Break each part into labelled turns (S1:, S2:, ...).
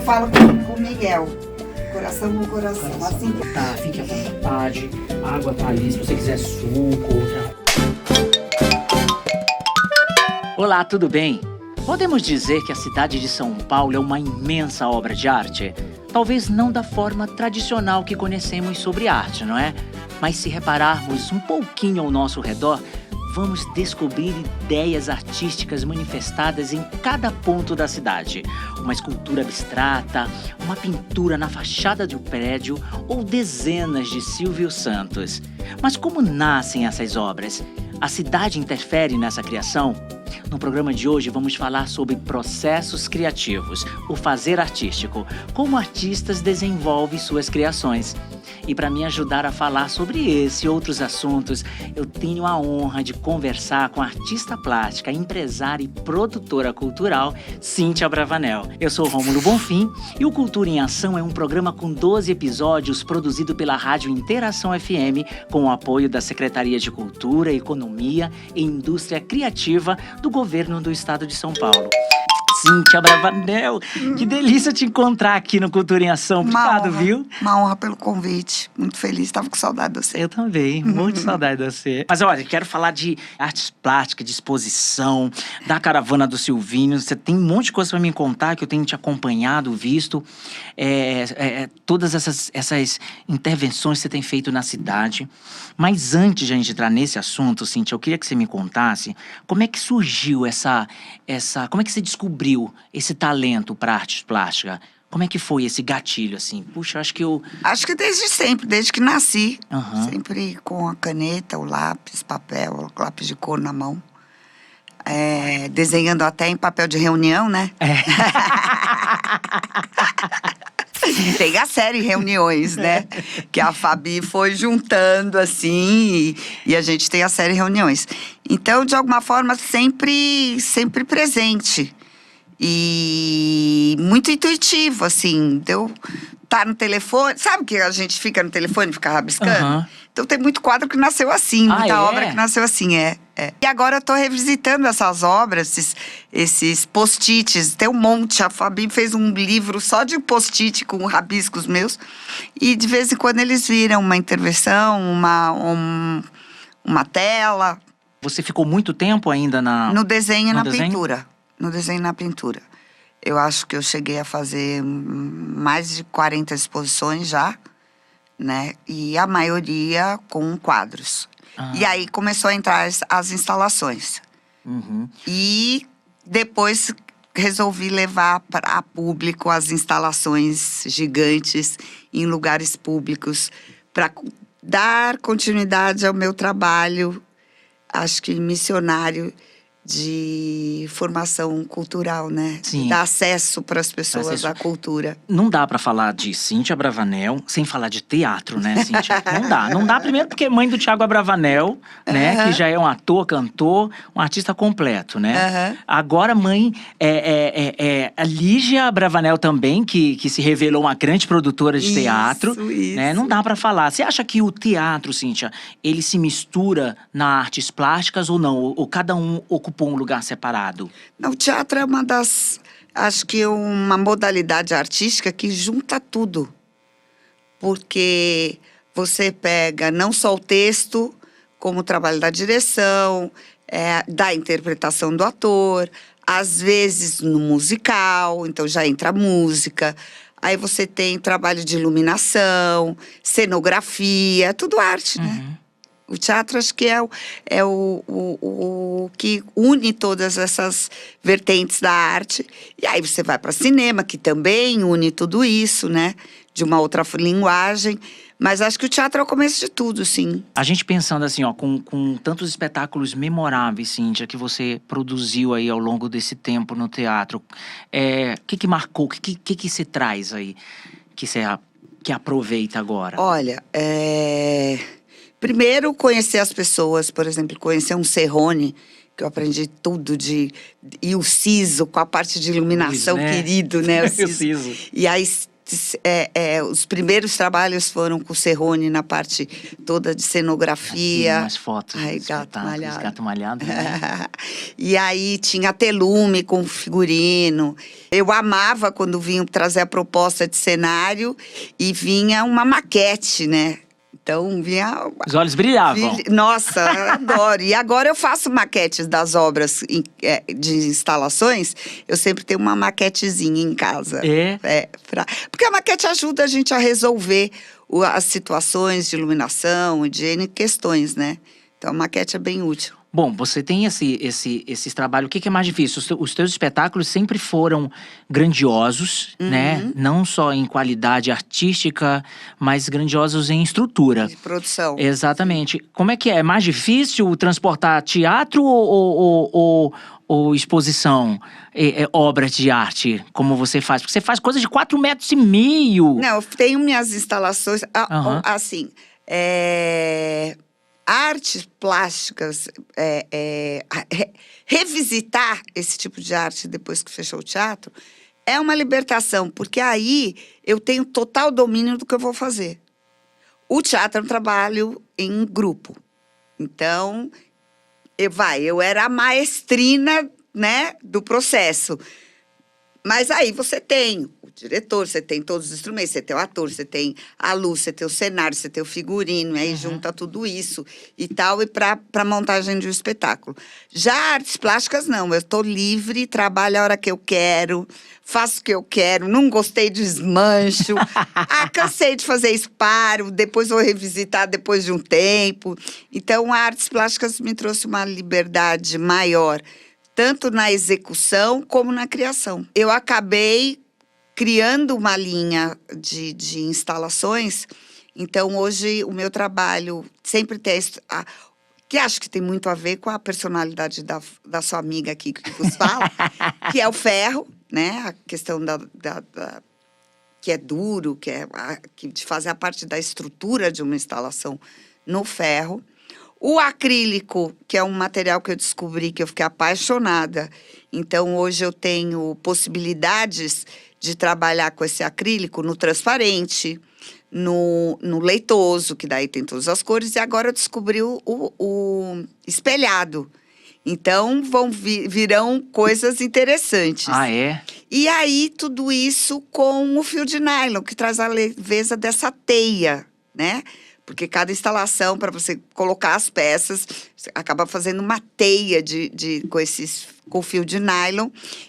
S1: falo com o Miguel. Coração com coração. Assim que...
S2: Tá, fique à vontade. A água tá ali, se você quiser suco, outra. Olá, tudo bem? Podemos dizer que a cidade de São Paulo é uma imensa obra de arte? Talvez não da forma tradicional que conhecemos sobre arte, não é? Mas se repararmos um pouquinho ao nosso redor, vamos descobrir ideias artísticas manifestadas em cada ponto da cidade. Uma escultura abstrata, uma pintura na fachada de um prédio ou dezenas de Silvio Santos. Mas como nascem essas obras? A cidade interfere nessa criação? No programa de hoje vamos falar sobre processos criativos, o fazer artístico, como artistas desenvolvem suas criações. E para me ajudar a falar sobre esse e outros assuntos, eu tenho a honra de conversar com a artista plástica, empresária e produtora cultural, Cíntia Abravanel. Eu sou Rômulo Bonfim e o Cultura em Ação é um programa com 12 episódios produzido pela Rádio Interação FM com o apoio da Secretaria de Cultura, Economia e Indústria Criativa do Governo do Estado de São Paulo. Cíntia Abravanel, que delícia te encontrar aqui no Cultura em Ação. Obrigado, viu?
S1: Uma honra pelo convite. Muito feliz, estava com saudade de você.
S2: Eu também, muito saudade de você. Mas olha, quero falar de artes plásticas, de exposição, da caravana do Silvinho. Você tem um monte de coisa para me contar que eu tenho te acompanhado, visto. Todas essas intervenções que você tem feito na cidade. Mas antes de a gente entrar nesse assunto, Cíntia, eu queria que você me contasse como é que surgiu como é que você descobriu esse talento para artes plásticas? Como é que foi esse gatilho, assim? Puxa, acho que
S1: desde sempre, desde que nasci.
S2: Uhum.
S1: Sempre com a caneta, o lápis, papel, o lápis de cor na mão. Desenhando até em papel de reunião, né? Tem a série Reuniões, né? Que a Fabi foi juntando, assim, e a gente tem a série Reuniões. Então, de alguma forma, sempre presente. E muito intuitivo, assim. Deu tá no telefone. Sabe que a gente fica no telefone e fica rabiscando?
S2: Uhum.
S1: Então tem muito quadro que nasceu assim, muita obra que nasceu assim, E agora eu tô revisitando essas obras, esses post-its. Tem um monte. A Fabi fez um livro só de post-it com rabiscos meus. E de vez em quando eles viram uma intervenção, uma tela.
S2: Você ficou muito tempo ainda
S1: no desenho e na pintura. No desenho e na pintura. Eu acho que eu cheguei a fazer mais de 40 exposições já, né? E a maioria com quadros. E aí começou a entrar as instalações.
S2: Uhum.
S1: E depois resolvi levar para público as instalações gigantes em lugares públicos para dar continuidade ao meu trabalho, acho que missionário, de formação cultural, né?
S2: Sim.
S1: Dar acesso para as pessoas à cultura.
S2: Não dá para falar de Cíntia Abravanel sem falar de teatro, né, Cíntia? Não dá primeiro porque é mãe do Thiago Abravanel, né? Que já é um ator, cantor, um artista completo, né? Agora mãe a Lígia Abravanel também, que se revelou uma grande produtora de teatro.
S1: Isso.
S2: Né? Não dá para falar. Você acha que o teatro, Cíntia, ele se mistura nas artes plásticas ou não? Ou cada um ocupa um lugar separado?
S1: Não, o teatro é acho que uma modalidade artística que junta tudo. Porque você pega não só o texto, como o trabalho da direção, da interpretação do ator, às vezes no musical, então já entra a música. Aí você tem trabalho de iluminação, cenografia, tudo arte, né? O teatro acho que é o que une todas essas vertentes da arte. E aí você vai para cinema, que também une tudo isso, né? De uma outra linguagem. Mas acho que o teatro é o começo de tudo, sim.
S2: A gente pensando assim, ó, com tantos espetáculos memoráveis, Cíntia, que você produziu aí ao longo desse tempo no teatro. O que marcou? O que se traz aí? Que aproveita agora?
S1: Olha, primeiro, conhecer as pessoas, por exemplo, conhecer um Serrone, que eu aprendi tudo e o Siso, com a parte de iluminação,
S2: né?
S1: querido, né?
S2: O Siso.
S1: E aí, Os primeiros trabalhos foram com o Serrone na parte toda de cenografia.
S2: Tem umas fotos.
S1: Ai, Gato Malhado.
S2: Gato Malhado, né?
S1: E aí tinha telume com figurino. Eu amava quando vinham trazer a proposta de cenário e vinha uma maquete, né? Então vinha.
S2: Os olhos brilhavam.
S1: Nossa, eu adoro. E agora eu faço maquetes das obras de instalações. Eu sempre tenho uma maquetezinha em casa. Porque a maquete ajuda a gente a resolver as situações de iluminação, de N questões, né? Então a maquete é bem útil.
S2: Bom, você tem esses trabalhos. O que é mais difícil? Os teus espetáculos sempre foram grandiosos, né? Não só em qualidade artística, mas grandiosos em estrutura.
S1: De produção.
S2: Exatamente. Como é que é? É mais difícil transportar teatro ou exposição, obras de arte, como você faz? Porque você faz coisa de 4,5 metros.
S1: Não, eu tenho minhas instalações, assim, artes plásticas, revisitar esse tipo de arte depois que fechou o teatro, é uma libertação, porque aí eu tenho total domínio do que eu vou fazer. O teatro é um trabalho em grupo. Então, eu era a maestrina, né, do processo. Mas aí você tem o diretor, você tem todos os instrumentos, você tem o ator, você tem a luz, você tem o cenário, você tem o figurino, aí junta tudo isso e tal, e para montagem de um espetáculo. Já artes plásticas, não. Eu estou livre, trabalho a hora que eu quero, faço o que eu quero, não gostei, desmancho. Cansei de fazer isso, paro, depois vou revisitar depois de um tempo. Então, artes plásticas me trouxe uma liberdade maior, tanto na execução como na criação. Eu acabei criando uma linha de instalações, então hoje o meu trabalho sempre tem que acho que tem muito a ver com a personalidade da sua amiga aqui que vos fala, que é o ferro, né? A questão que é duro, de fazer a parte da estrutura de uma instalação no ferro. O acrílico, que é um material que eu descobri que eu fiquei apaixonada. Então, hoje eu tenho possibilidades de trabalhar com esse acrílico no transparente, no leitoso, que daí tem todas as cores. E agora eu descobri o espelhado. Então, virão coisas interessantes.
S2: Ah, é?
S1: E aí, tudo isso com o fio de nylon, que traz a leveza dessa teia, né? Porque cada instalação, para você colocar as peças, você acaba fazendo uma teia com fio de nylon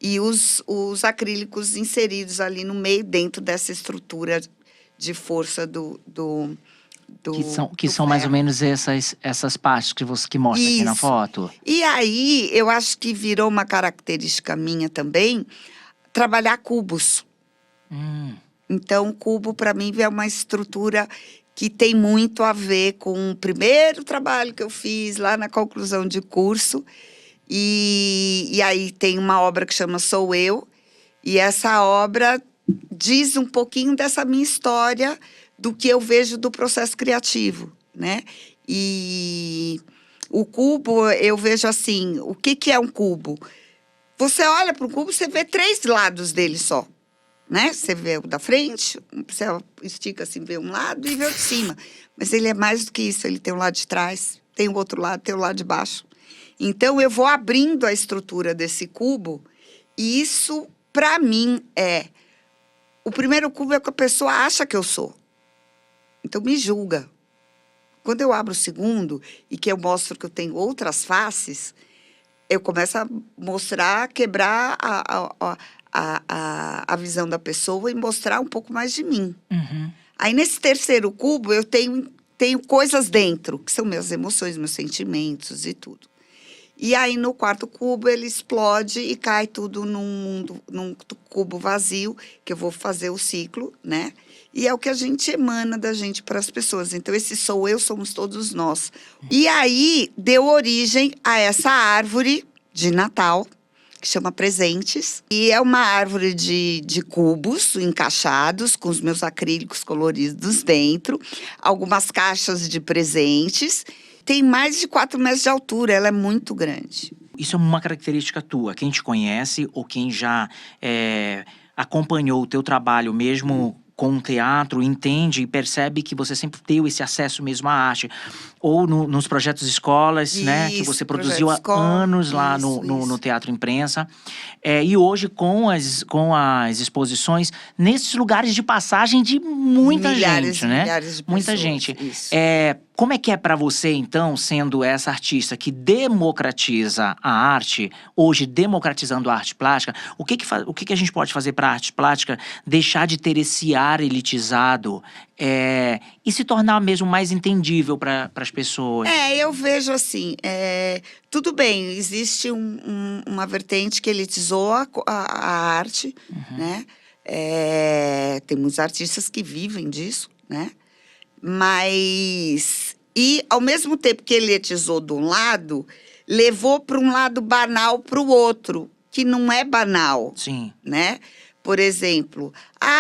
S1: e os acrílicos inseridos ali no meio, dentro dessa estrutura de força do
S2: Que são mais ou menos essas partes que mostra aqui na foto.
S1: E aí, eu acho que virou uma característica minha também, trabalhar cubos. Então, o cubo, para mim, é uma estrutura que tem muito a ver com o primeiro trabalho que eu fiz lá na conclusão de curso. E aí tem uma obra que chama Sou Eu. E essa obra diz um pouquinho dessa minha história, do que eu vejo do processo criativo, né? E o cubo, eu vejo assim, o que é um cubo? Você olha para o cubo, você vê 3 lados dele só. Né? Você vê o da frente, você estica assim, vê um lado e vê o de cima. Mas ele é mais do que isso, ele tem o lado de trás, tem o outro lado, tem o lado de baixo. Então, eu vou abrindo a estrutura desse cubo e isso, para mim, o primeiro cubo é o que a pessoa acha que eu sou. Então, me julga. Quando eu abro o segundo e que eu mostro que eu tenho outras faces, eu começo a mostrar, quebrar a visão da pessoa e mostrar um pouco mais de mim. Aí, nesse terceiro cubo, eu tenho coisas dentro, que são minhas emoções, meus sentimentos e tudo. E aí, no quarto cubo, ele explode e cai tudo num cubo vazio, que eu vou fazer o ciclo, né? E é o que a gente emana da gente para as pessoas. Então, esse sou eu, somos todos nós. E aí, deu origem a essa árvore de Natal, que chama Presentes. E é uma árvore de cubos encaixados, com os meus acrílicos coloridos dentro, algumas caixas de presentes. Tem mais de 4 metros de altura, ela é muito grande.
S2: Isso é uma característica tua. Quem te conhece ou quem já acompanhou o teu trabalho mesmo com o teatro entende e percebe que você sempre teve esse acesso mesmo à arte. Ou nos projetos escolas, né? Que você produziu há anos lá no Teatro Imprensa. E hoje, com as exposições, nesses lugares de passagem de muita gente, né?
S1: Milhares de pessoas.
S2: Muita gente.
S1: Isso.
S2: Como é que é para você, então, sendo essa artista que democratiza a arte, hoje democratizando a arte plástica, o que a gente pode fazer para a arte plástica deixar de ter esse ar elitizado e se tornar mesmo mais entendível para as pessoas?
S1: Eu vejo assim, tudo bem, existe uma vertente que elitizou a arte, né? Tem muitos artistas que vivem disso, né? Mas, e ao mesmo tempo que elitizou de um lado, levou para um lado banal para o outro, que não é banal.
S2: Sim.
S1: Né? Por exemplo,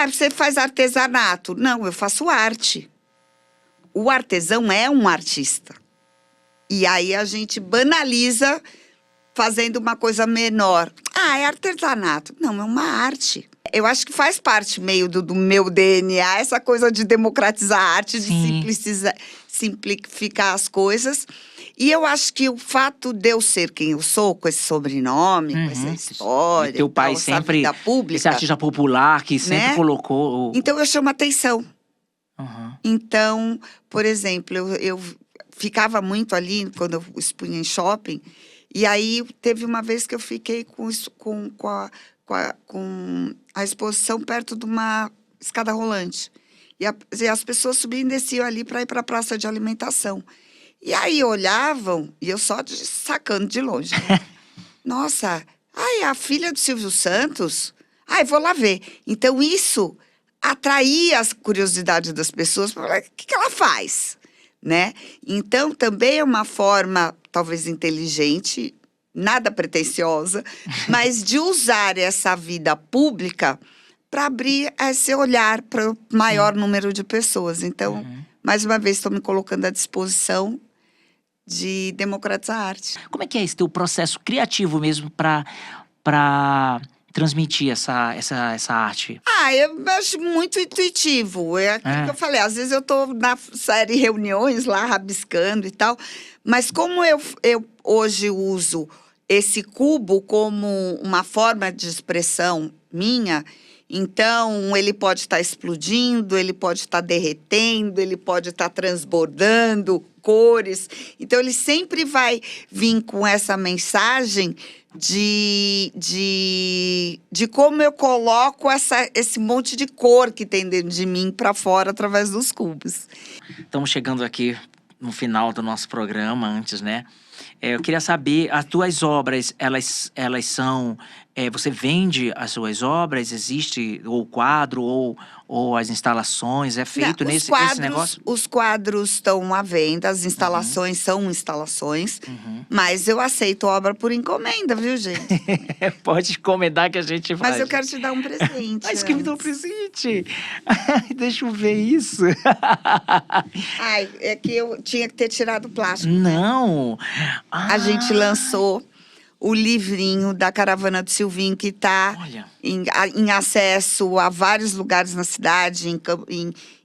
S1: você faz artesanato. Não, eu faço arte. O artesão é um artista. E aí a gente banaliza fazendo uma coisa menor. É artesanato. Não, é uma arte. Eu acho que faz parte meio do meu DNA, essa coisa de democratizar a arte, de simplificar as coisas. E eu acho que o fato de eu ser quem eu sou, com esse sobrenome, com essa história,
S2: e teu pai sempre,
S1: essa vida pública,
S2: esse artista popular que sempre colocou...
S1: Então eu chamo atenção. Então, por exemplo, eu ficava muito ali, quando eu expunha em shopping, e aí teve uma vez que eu fiquei com a exposição perto de uma escada rolante. E as pessoas subiam e desciam ali para ir para a praça de alimentação. E aí olhavam, e eu só sacando de longe. Nossa, a filha do Silvio Santos? Vou lá ver. Então isso atraía a curiosidade das pessoas para falar, o que ela faz? Né? Então também é uma forma, talvez inteligente, nada pretensiosa, mas de usar essa vida pública para abrir esse olhar para o maior número de pessoas. Então, mais uma vez, estou me colocando à disposição de democratizar a arte.
S2: Como é que é esse teu processo criativo mesmo para transmitir essa arte?
S1: Eu acho muito intuitivo. É aquilo que eu falei. Às vezes eu estou na série reuniões lá, rabiscando e tal. Mas como eu hoje uso esse cubo como uma forma de expressão minha, então ele pode estar explodindo, ele pode estar derretendo, ele pode estar transbordando cores. Então ele sempre vai vir com essa mensagem de como eu coloco esse monte de cor que tem dentro de mim para fora através dos cubos.
S2: Estamos chegando aqui no final do nosso programa, antes, né? Eu queria saber, as tuas obras, elas são... você vende as suas obras? Existe ou o quadro ou as instalações? É feito esse negócio?
S1: Os quadros estão à venda, as instalações são instalações. Mas eu aceito obra por encomenda, viu, gente?
S2: Pode encomendar que a gente faz.
S1: Mas eu quero te dar um presente.
S2: Mas que me dá um presente? Deixa eu ver isso.
S1: É que eu tinha que ter tirado o plástico.
S2: Não!
S1: A gente lançou o livrinho da Caravana do Silvinho, que está em acesso a vários lugares na cidade,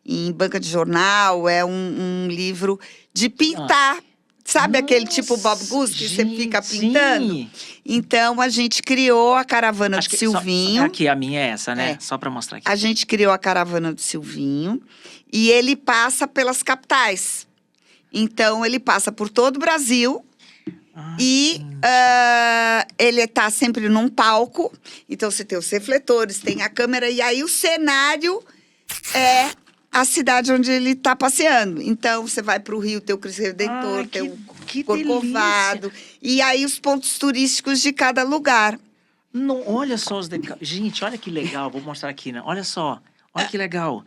S1: em banca de jornal. É um livro de pintar. Sabe aquele tipo Bob Goose que você fica pintando?
S2: Sim.
S1: Então, a gente criou a Caravana do Silvinho.
S2: Aqui, a minha é essa, né? Só para mostrar aqui.
S1: A gente criou a Caravana do Silvinho e ele passa pelas capitais. Então, ele passa por todo o Brasil. Ele está sempre num palco. Então, você tem os refletores, tem a câmera. E aí, o cenário é a cidade onde ele está passeando. Então, você vai para o Rio, tem o Cristo Redentor, tem o Corcovado. E aí, os pontos turísticos de cada lugar.
S2: Não, olha só os Gente, olha que legal. Vou mostrar aqui, né? Olha só. Olha que legal.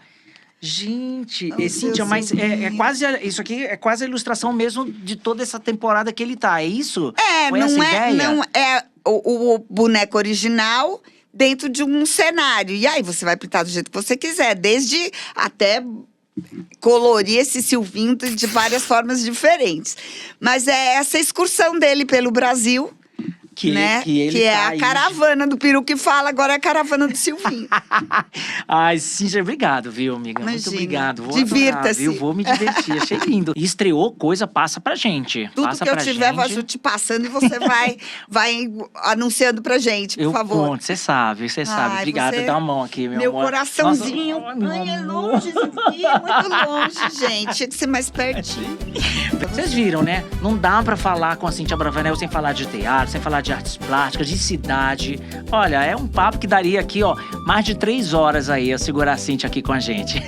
S2: Gente, Cíntia, mas quase... Isso aqui é quase a ilustração mesmo de toda essa temporada que ele tá. É isso? Foi essa ideia?
S1: Não é o boneco original dentro de um cenário. E aí, você vai pintar do jeito que você quiser. Desde até colorir esse Silvinho de várias formas diferentes. Mas é essa excursão dele pelo Brasil. né?
S2: que ele
S1: é
S2: tá
S1: a
S2: aí.
S1: caravana do Peru que fala, agora é a caravana do Silvinho.
S2: Ai, Cíntia, obrigado, viu, amiga? Muito
S1: Imagina.
S2: obrigado. Vou
S1: Divirta-se.
S2: adorar, viu? Vou me divertir, achei lindo. E estreou coisa, passa pra gente.
S1: Tudo
S2: passa
S1: que eu
S2: pra
S1: tiver,
S2: gente.
S1: vou te passando e você vai anunciando pra gente, por
S2: Eu
S1: favor.
S2: conto, você sabe, você sabe.
S1: Ai,
S2: Obrigado,
S1: você-
S2: dá a mão aqui, meu
S1: Meu
S2: amor.
S1: coraçãozinho.
S2: Nossa, meu
S1: Ai, é
S2: amor.
S1: longe isso aqui, é muito longe, gente. Tinha que ser mais pertinho.
S2: Vocês viram, né? Não dá pra falar com a Cíntia Bravanel sem falar de teatro, sem falar de artes plásticas, de cidade. Olha, é um papo que daria aqui, ó, mais de 3 horas aí a segurar a Cíntia aqui com a gente.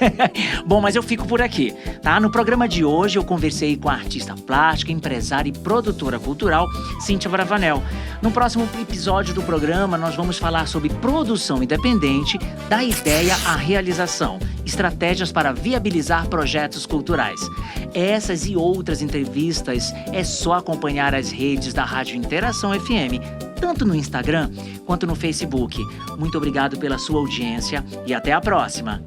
S2: Bom, mas eu fico por aqui, tá? No programa de hoje eu conversei com a artista plástica, empresária e produtora cultural Cíntia Bravanel. No próximo episódio do programa nós vamos falar sobre produção independente, da ideia à realização, estratégias para viabilizar projetos culturais. Essas e outras entrevistas é só acompanhar as redes da Rádio Interação FM, tanto no Instagram quanto no Facebook. Muito obrigado pela sua audiência e até a próxima!